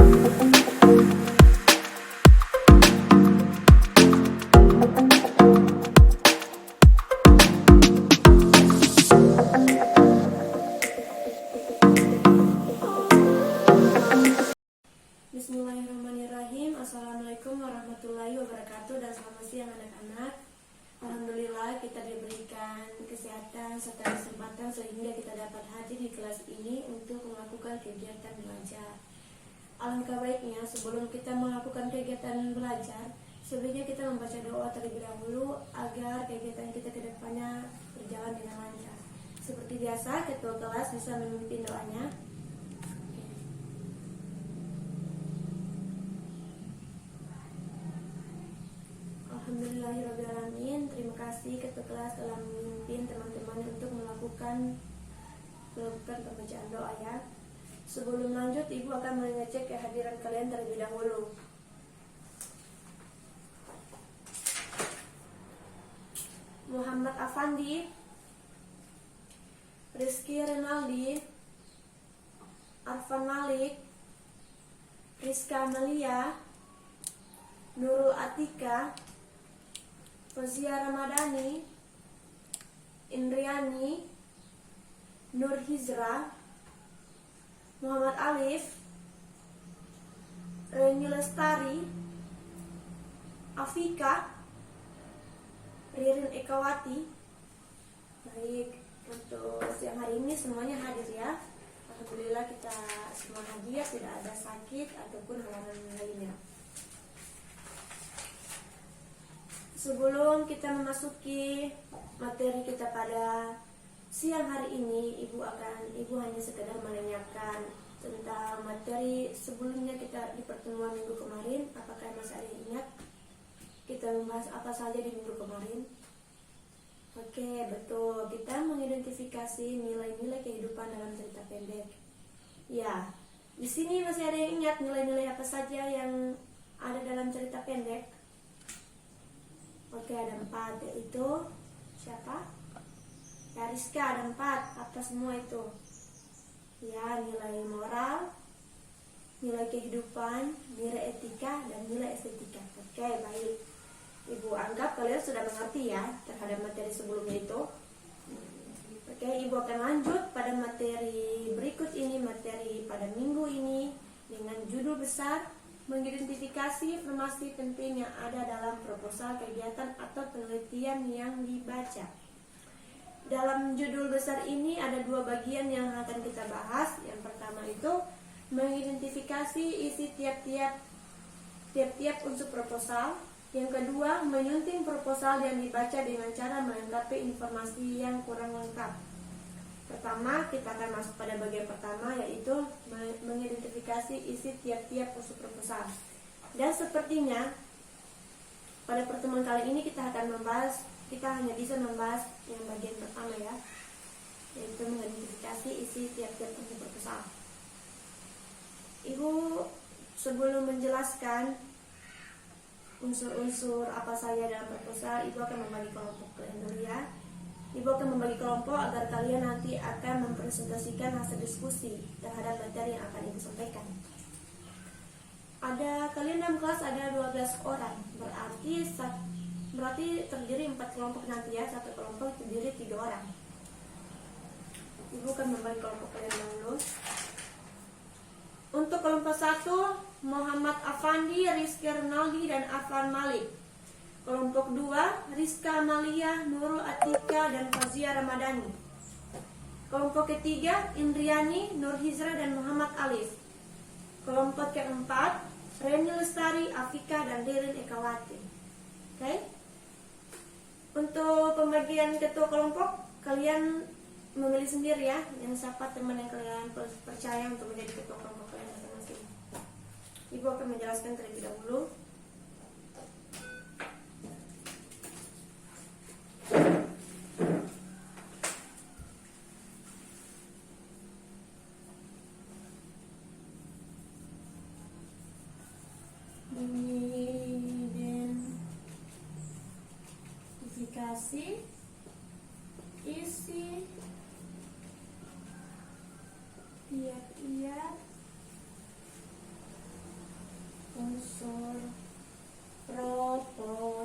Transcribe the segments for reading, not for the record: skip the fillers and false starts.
Bismillahirrahmanirrahim. Assalamualaikum warahmatullahi wabarakatuh dan selamat siang anak-anak. Alhamdulillah kita diberikan kesehatan serta kesempatan sehingga kita dapat hadir di kelas ini untuk melakukan kegiatan belajar. Alangkah baiknya sebelum kita melakukan kegiatan belajar, sebaiknya kita membaca doa terlebih dahulu agar kegiatan kita ke depannya berjalan dengan lancar. Seperti biasa, ketua kelas bisa memimpin doanya. Alhamdulillahirrahmanirrahim. Terima kasih ketua kelas telah memimpin teman-teman untuk melakukan pembacaan doa ya. Sebelum lanjut, ibu akan mengecek kehadiran kalian terlebih dahulu. Muhammad Afandi, Rizky Renaldi, Arfan Malik, Rizka Amelia, Nurul Atika, Fazia Ramadhani, Indriani, Nur Hizra, Muhammad Alif, Reni Lestari, Afika, Ririn Ekawati. Baik, untuk siang hari ini semuanya hadir ya. Alhamdulillah kita semua hadir, tidak ada sakit ataupun halangan lainnya. Sebelum kita memasuki materi kita pada siang hari ini, ibu hanya sekedar menanyakan tentang materi sebelumnya kita di pertemuan minggu kemarin. Apakah masih ada yang ingat kita membahas apa saja di minggu kemarin? Oke, betul. Kita mengidentifikasi nilai-nilai kehidupan dalam cerita pendek. Ya, di sini masih ada yang ingat nilai-nilai apa saja yang ada dalam cerita pendek? Oke, ada 4, yaitu siapa? Ya, Rizka, ada 4. Apa semua itu? Ya, nilai moral, nilai kehidupan, nilai etika, dan nilai estetika. Oke, baik. Ibu anggap kalian sudah mengerti ya terhadap materi sebelumnya itu. Oke, ibu akan lanjut pada materi berikut ini, materi pada minggu ini dengan judul besar mengidentifikasi informasi penting yang ada dalam proposal kegiatan atau penelitian yang dibaca. Dalam judul besar ini ada 2 bagian yang akan kita bahas. Yang pertama itu mengidentifikasi isi tiap-tiap unsur proposal. Yang kedua, menyunting proposal yang dibaca dengan cara melengkapi informasi yang kurang lengkap. Pertama, kita akan masuk pada bagian pertama, yaitu mengidentifikasi isi tiap-tiap unsur proposal. Dan sepertinya pada pertemuan kali ini kita hanya bisa membahas yang bagian pertama ya, yaitu mengidentifikasi isi tiap-tiap unsur proposal. Ibu sebelum menjelaskan unsur-unsur apa saja dalam proposal, ibu akan membagi kelompok kalian dulu ya. Ibu akan membagi kelompok agar kalian nanti akan mempresentasikan hasil diskusi terhadap materi yang akan ibu sampaikan. Kalian dalam kelas ada 12 orang, berarti terdiri 4 kelompok nanti ya. Satu kelompok terdiri 3 orang. Ibu akan membagi kelompok kalian dulu. Untuk kelompok 1, Muhammad Afandi, Rizky Renaldi, dan Arfan Malik. Kelompok 2, Rizka Amalia, Nurul Atika, dan Fazia Ramadhani. Kelompok ketiga, Indriani, Nur Hizra, dan Muhammad Alif. Kelompok keempat, Reni Lestari, Afika, dan Ririn Ekawati. Oke? Untuk pembagian ketua kelompok, kalian memilih sendiri ya, yang siapa teman yang kalian percaya untuk menjadi ketua kelompok kalian masing-masing. Ibu akan menjelaskan terlebih dahulu. Mengidentifikasi isi tiap-tiap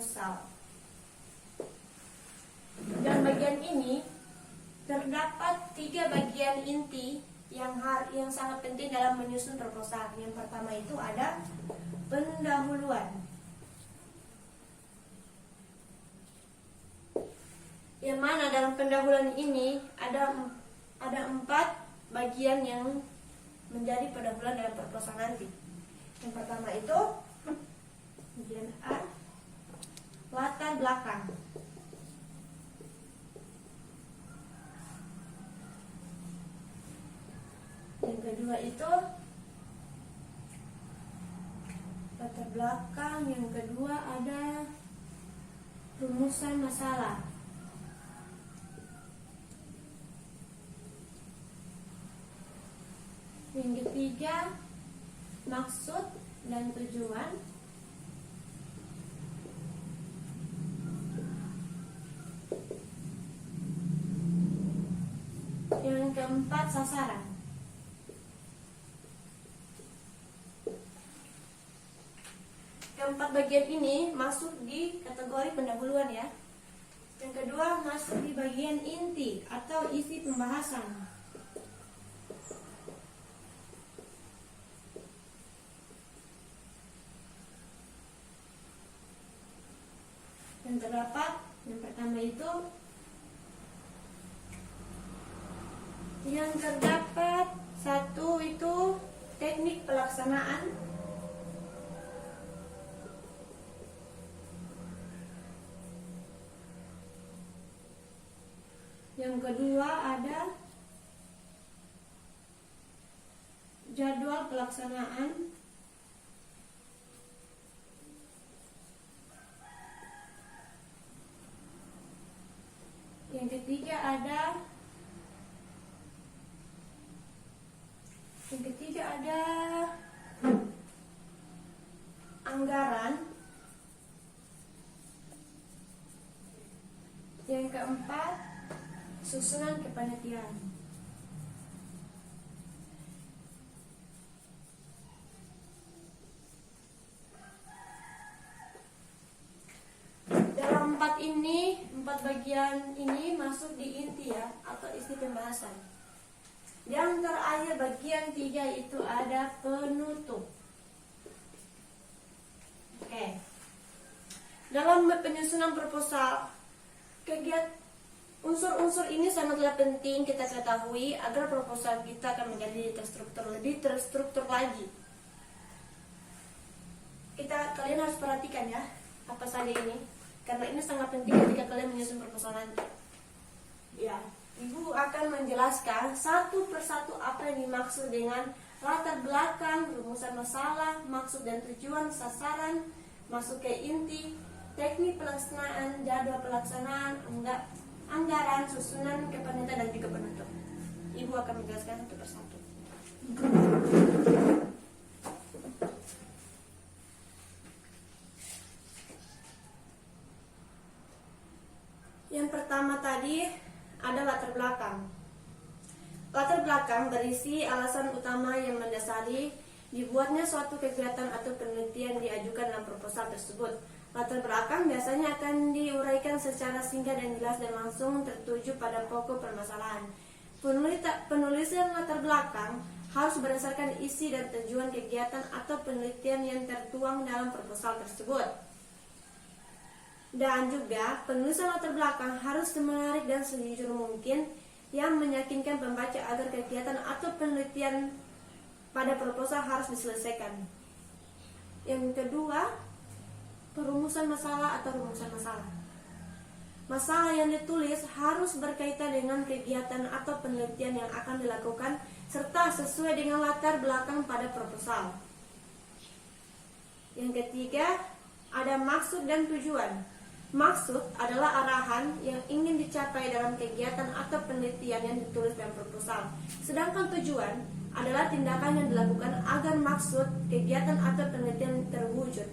proposal. Dan bagian ini terdapat 3 bagian inti yang sangat penting dalam menyusun proposal. Yang pertama itu ada pendahuluan. Yang mana dalam pendahuluan ini ada 4 bagian yang menjadi pendahuluan dalam proposal nanti. Yang pertama itu bagian A, latar belakang. Yang kedua itu latar belakang. Yang kedua ada rumusan masalah. Yang ketiga, maksud dan tujuan. Yang keempat, sasaran. Keempat bagian ini masuk di kategori pendahuluan ya. Yang kedua masuk di bagian inti atau isi pembahasan. Yang terdapat yang pertama itu satu itu teknik pelaksanaan. Yang kedua ada jadwal pelaksanaan. Yang ketiga ada anggaran. Yang keempat, susunan kepanitiaan. Dalam 4 bagian ini masuk di inti ya, atau isi pembahasan. Yang terakhir bagian 3 itu ada penutup. Oke. Dalam penyusunan proposal, unsur-unsur ini sangatlah penting kita ketahui agar proposal kita akan menjadi lebih terstruktur lagi. Kalian harus perhatikan ya, apa saja ini, karena ini sangat penting ketika kalian menyusun proposal nanti. Ya, Ibu akan menjelaskan satu persatu apa yang dimaksud dengan latar belakang, rumusan masalah, maksud dan tujuan, sasaran, masuk ke inti, teknik pelaksanaan, jadwal pelaksanaan, anggaran, susunan kepanitiaan, dan juga penutup. Ibu akan menjelaskan satu persatu. Yang pertama tadi ada latar belakang. Latar belakang berisi alasan utama yang mendasari dibuatnya suatu kegiatan atau penelitian diajukan dalam proposal tersebut. Latar belakang biasanya akan diuraikan secara singkat dan jelas dan langsung tertuju pada pokok permasalahan. Penulisan latar belakang harus berdasarkan isi dan tujuan kegiatan atau penelitian yang tertuang dalam proposal tersebut. Dan juga penulisan latar belakang harus menarik dan sejujur mungkin yang meyakinkan pembaca agar kegiatan atau penelitian pada proposal harus diselesaikan. Yang kedua, perumusan masalah atau rumusan masalah. Masalah yang ditulis harus berkaitan dengan kegiatan atau penelitian yang akan dilakukan serta sesuai dengan latar belakang pada proposal. Yang ketiga, ada maksud dan tujuan. Maksud adalah arahan yang ingin dicapai dalam kegiatan atau penelitian yang ditulis dalam proposal. Sedangkan tujuan adalah tindakan yang dilakukan agar maksud, kegiatan atau penelitian terwujud.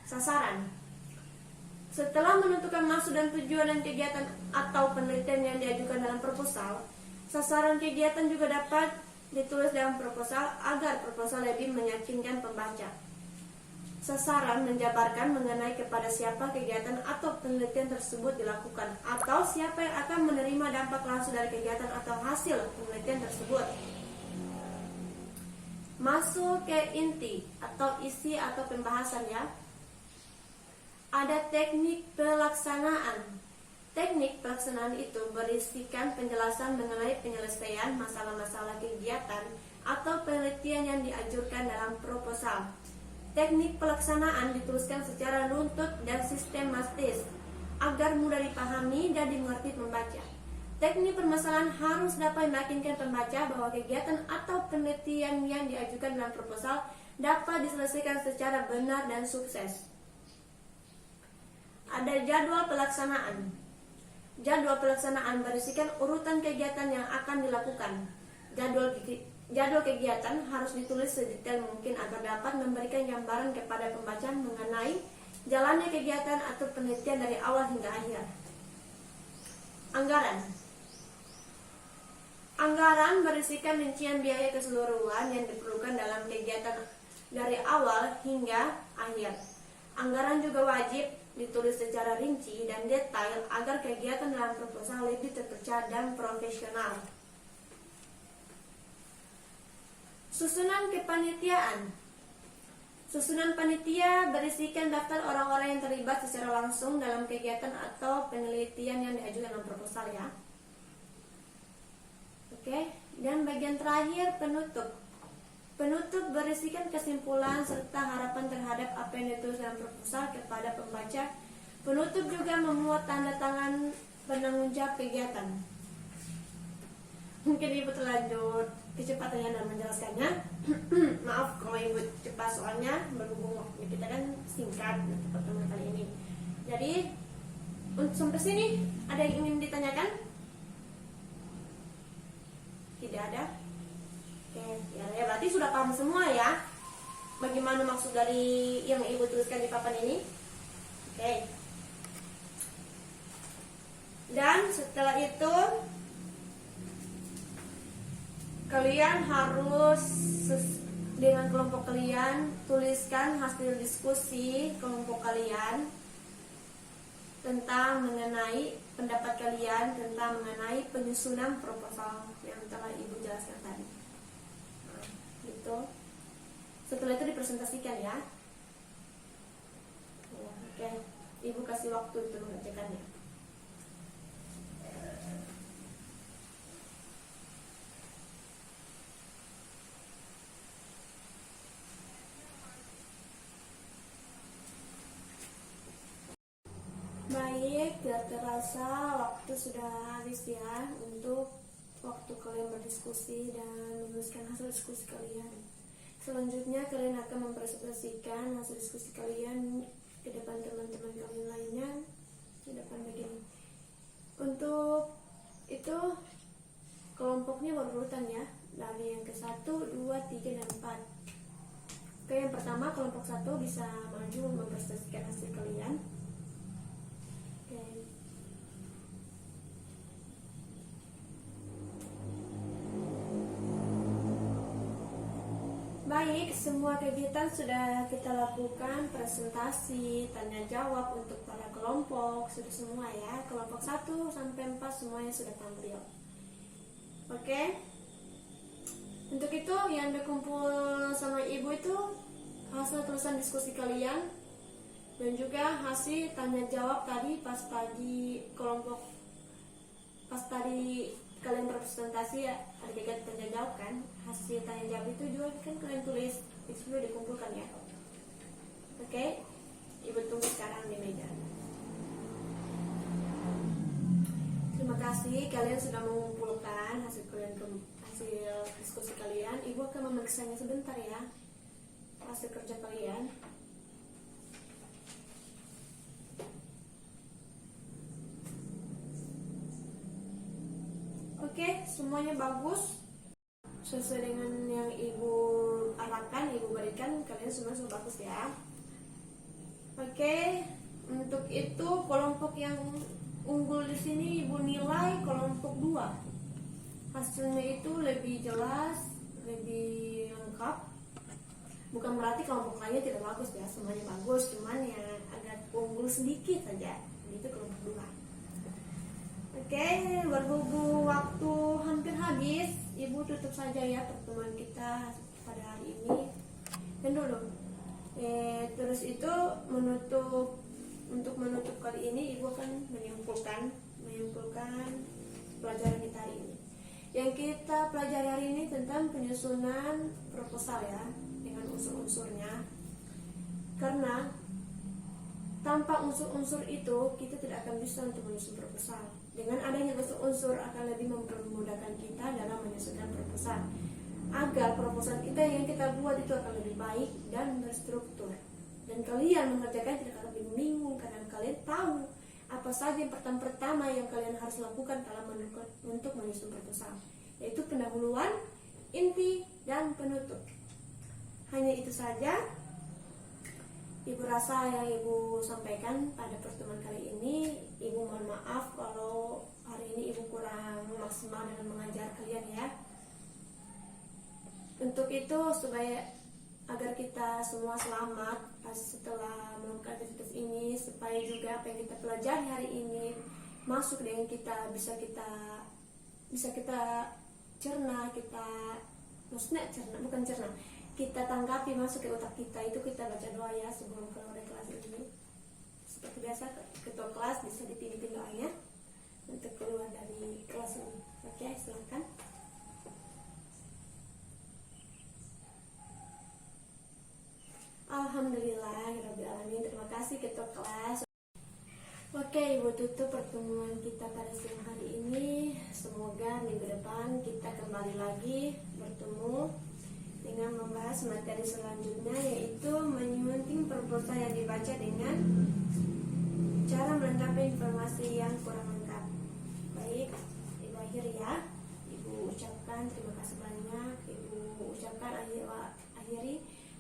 Sasaran. Setelah menentukan maksud dan tujuan dan kegiatan atau penelitian yang diajukan dalam proposal, sasaran kegiatan juga dapat ditulis dalam proposal agar proposal lebih meyakinkan pembaca. sasaran menjabarkan mengenai kepada siapa kegiatan atau penelitian tersebut dilakukan, atau siapa yang akan menerima dampak langsung dari kegiatan atau hasil penelitian tersebut. Masuk ke inti atau isi atau pembahasan ya. Ada teknik pelaksanaan. Teknik pelaksanaan itu berisikan penjelasan mengenai penyelesaian masalah-masalah kegiatan atau penelitian yang dianjurkan dalam proposal. Teknik pelaksanaan dituliskan secara runtut dan sistematis agar mudah dipahami dan dimengerti pembaca. Teknik permasalahan harus dapat meyakinkan pembaca bahwa kegiatan atau penelitian yang diajukan dalam proposal dapat diselesaikan secara benar dan sukses. Ada jadwal pelaksanaan. Jadwal pelaksanaan berisikan urutan kegiatan yang akan dilakukan. Jadwal kegiatan harus ditulis sedetail mungkin agar dapat memberikan gambaran kepada pembaca mengenai jalannya kegiatan atau penelitian dari awal hingga akhir. Anggaran. Anggaran berisikan rincian biaya keseluruhan yang diperlukan dalam kegiatan dari awal hingga akhir. Anggaran juga wajib ditulis secara rinci dan detail agar kegiatan dalam proposal lebih terpercaya dan profesional. Susunan kepanitiaan. Susunan panitia berisikan daftar orang-orang yang terlibat secara langsung dalam kegiatan atau penelitian yang diajukan dalam proposal ya. Oke, dan bagian terakhir penutup. Penutup berisikan kesimpulan serta harapan terhadap apa yang ditulis dalam proposal kepada pembaca. Penutup juga memuat tanda tangan penanggung jawab kegiatan. Mungkin ibu terlanjur kecepatannya dalam menjelaskannya. Maaf kalau ibu cepat soalnya berhubung waktu kita kan singkat untuk pertemuan kali ini. Jadi untuk sampai sini ada yang ingin ditanyakan? Tidak ada? Oke, ya berarti sudah paham semua ya bagaimana maksud dari yang ibu tuliskan di papan ini. Oke. Dan setelah itu kalian harus dengan kelompok kalian tuliskan hasil diskusi kelompok kalian tentang mengenai pendapat kalian tentang mengenai penyusunan proposal yang telah ibu jelaskan tadi. Nah, gitu. Setelah itu dipresentasikan ya. Oke, ibu kasih waktu untuk mengerjakannya. Baik, tidak terasa waktu sudah habis ya untuk waktu kalian berdiskusi dan menuliskan hasil diskusi kalian. Selanjutnya kalian akan mempresentasikan hasil diskusi kalian ke depan teman-teman kalian lainnya di depan begini. Untuk itu kelompoknya berurutan ya, dari yang ke 1, 2, 3, dan 4. Oke, yang pertama kelompok 1 bisa maju mempresentasikan hasil kalian. Baik, semua kegiatan sudah kita lakukan, presentasi, tanya jawab untuk para kelompok, sudah semua ya. Kelompok 1 sampai 4 semuanya sudah tampil. Oke. Untuk itu yang dikumpul sama ibu itu hasil tulisan diskusi kalian dan juga hasil tanya jawab tadi pas tadi kalian berpresentasi ya, ada kegiatan tanya jawab kan, hasil tanya jawab itu juga kan kalian tulis, itu sudah dikumpulkan ya. Oke, ibu tunggu sekarang di meja. Terima kasih kalian sudah mengumpulkan hasil diskusi kalian. Ibu akan memeriksanya sebentar ya, hasil kerja kalian. Oke, semuanya bagus sesuai dengan yang ibu arahkan, ibu berikan, kalian semua sudah bagus ya. Oke, untuk itu kelompok yang unggul di sini ibu nilai kelompok 2. Hasilnya itu lebih jelas, lebih lengkap. Bukan berarti kelompok lain semuanya tidak bagus ya, semuanya bagus, cuman yang agak unggul sedikit saja. Itu kelompok 2. Oke, berhubung waktu hampir habis, Ibu tutup saja ya pertemuan kita pada hari ini. Dan dulu, terus itu untuk menutup kali ini, Ibu akan menyimpulkan pelajaran kita hari ini. Yang kita pelajari hari ini tentang penyusunan proposal ya, dengan unsur-unsurnya. Karena tanpa unsur-unsur itu kita tidak akan bisa untuk menyusun proposal. Dengan adanya unsur-unsur akan lebih mempermudahkan kita dalam menyusunkan proposal, agar proposal kita yang kita buat itu akan lebih baik dan berstruktur. Dan kalian mengerjakan tidak akan bingung karena kalian tahu apa saja yang pertama yang kalian harus lakukan dalam untuk menyusun proposal, yaitu pendahuluan, inti, dan penutup. Hanya itu saja Ibu rasa yang Ibu sampaikan pada pertemuan kali ini. Ibu mohon maaf kalau hari ini Ibu kurang maksimal dalam mengajar kalian ya. Untuk itu, supaya agar kita semua selamat setelah melakukan aktivitas ini, supaya juga apa yang kita pelajari hari ini masuk dengan kita, bisa kita cerna, kita tanggapi masuk ke otak kita. Itu kita baca doa ya sebelum keluar dari kelas ini. Seperti biasa, ketua kelas bisa dipimpin doanya untuk keluar dari kelas ini. Oke, silakan. Alhamdulillahirrahmanirrahim. Terima kasih ketua kelas. Oke, Ibu tutup pertemuan kita pada siang hari ini. Semoga minggu depan kita kembali lagi bertemu dengan membahas materi selanjutnya, yaitu menyunting proposal yang dibaca dengan cara melengkapi informasi yang kurang lengkap. Baik, Ibu akhiri ya. Ibu ucapkan terima kasih banyak. Ibu ucapkan akhiri.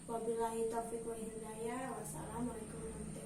Wabillahi taufiq wa hidayah. Wassalamualaikum warahmatullahi wabarakatuh.